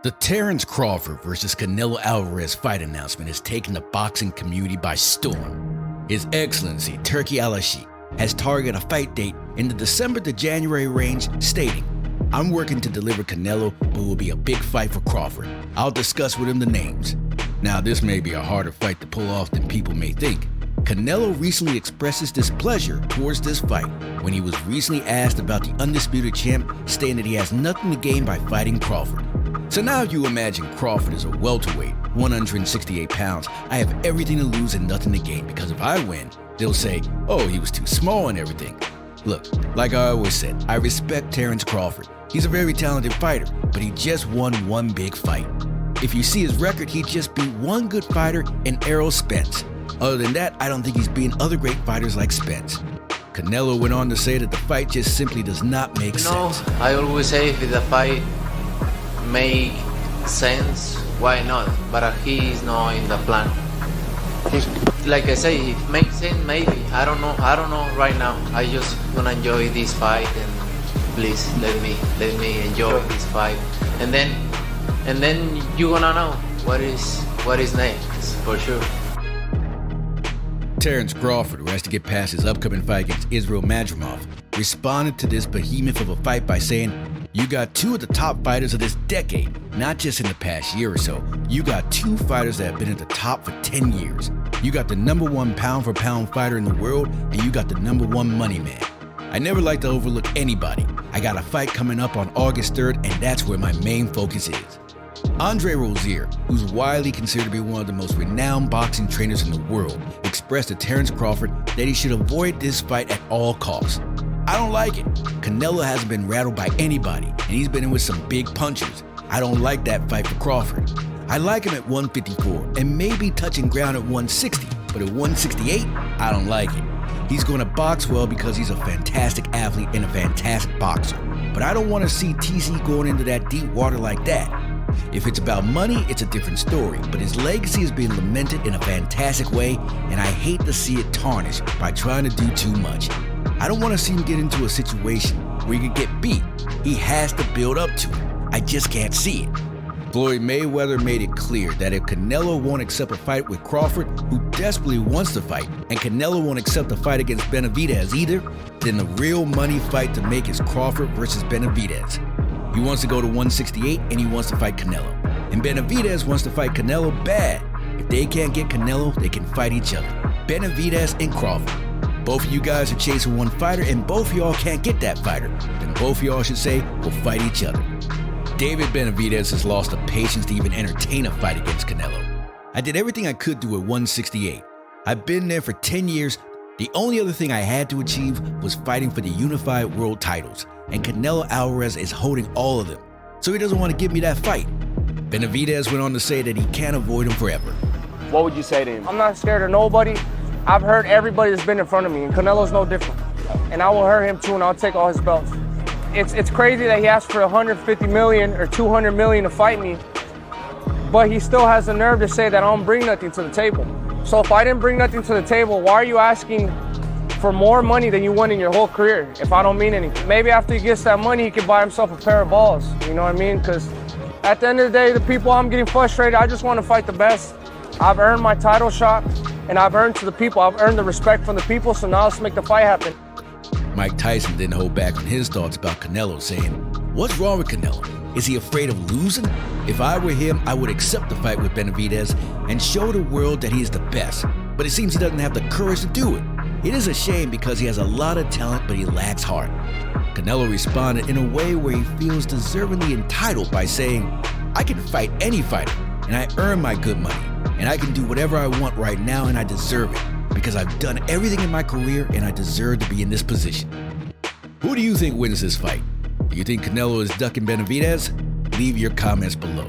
The Terence Crawford versus Canelo Alvarez fight announcement has taken the boxing community by storm. His Excellency TURKI ALALSHIKH has targeted a fight date in the December to January range, stating, "I'm working to deliver Canelo, but it will be a big fight for Crawford. I'll discuss with him the names." Now, this may be a harder fight to pull off than people may think. Canelo recently expressed his displeasure towards this fight when he was recently asked about the undisputed champ, stating that he has nothing to gain by fighting Crawford. So now you imagine Crawford is a welterweight, 168 pounds. I have everything to lose and nothing to gain, because if I win, they'll say, oh, he was too small and everything. Look, like I always said, I respect Terence Crawford. He's a very talented fighter, but he just won one big fight. If you see his record, he just beat one good fighter in Errol Spence. Other than that, I don't think he's beaten other great fighters like Spence. Canelo went on to say that the fight just simply does not make sense. I always say if the fight make sense, why not? But he is not in the plan. Like I say, if it makes sense, maybe. I don't know right now. I just gonna enjoy this fight, and please let me enjoy this fight, and then you gonna know what is next for sure. Terence Crawford, who has to get past his upcoming fight against Israel Madrimov, responded to this behemoth of a fight by saying, "You got two of the top fighters of this decade, not just in the past year or so. You got two fighters that have been at the top for 10 years. You got the #1 pound-for-pound fighter in the world, and you got the #1 money man. I never like to overlook anybody. I got a fight coming up on August 3rd, and that's where my main focus is." ROZIER, who's widely considered to be one of the most renowned boxing trainers in the world, expressed to Terence Crawford that he should avoid this fight at all costs. "I don't like it. Canelo hasn't been rattled by anybody, and he's been in with some big punchers. I don't like that fight for Crawford. I like him at 154 and maybe touching ground at 160, but at 168, I don't like it. He's going to box well because he's a fantastic athlete and a fantastic boxer, but I don't want to see TC going into that deep water like that. If it's about money, it's a different story, but his legacy is being lamented in a fantastic way, and I hate to see it tarnished by trying to do too much. I don't want to see him get into a situation where he could get beat. He has to build up to it. I just can't see it." Floyd Mayweather made it clear that if Canelo won't accept a fight with Crawford, who desperately wants to fight, and Canelo won't accept a fight against Benavidez either, then the real money fight to make is Crawford versus Benavidez. He wants to go to 168 and he wants to fight Canelo. And Benavidez wants to fight Canelo bad. If they can't get Canelo, they can fight each other. Benavidez and Crawford. Both of you guys are chasing one fighter, and both of y'all can't get that fighter. Then both of y'all should say, we'll fight each other. David Benavidez has lost the patience to even entertain a fight against Canelo. "I did everything I could do at 168. I've been there for 10 years. The only other thing I had to achieve was fighting for the unified world titles, and Canelo Alvarez is holding all of them, so he doesn't want to give me that fight." Benavidez went on to say that he can't avoid him forever. What would you say to him? I'm not scared of nobody. I've hurt everybody that's been in front of me, and Canelo's no different. And I will hurt him too, and I'll take all his belts. It's crazy that he asked for 150 million or 200 million to fight me, but he still has the nerve to say that I don't bring nothing to the table. So if I didn't bring nothing to the table, why are you asking for more money than you won in your whole career if I don't mean anything? Maybe after he gets that money, he can buy himself a pair of balls, you know what I mean? Because at the end of the day, the people, I'm getting frustrated. I just want to fight the best. I've earned my title shot, and I've earned to the people. I've earned the respect from the people, so now let's make the fight happen. Mike Tyson didn't hold back on his thoughts about Canelo, saying, "What's wrong with Canelo? Is he afraid of losing? If I were him, I would accept the fight with Benavidez and show the world that he is the best. But it seems he doesn't have the courage to do it. It is a shame because he has a lot of talent, but he lacks heart." Canelo responded in a way where he feels deservingly entitled by saying, "I can fight any fighter, and I earn my good money, and I can do whatever I want right now, and I deserve it, because I've done everything in my career, and I deserve to be in this position." Who do you think wins this fight? Do you think Canelo is ducking Benavidez? Leave your comments below.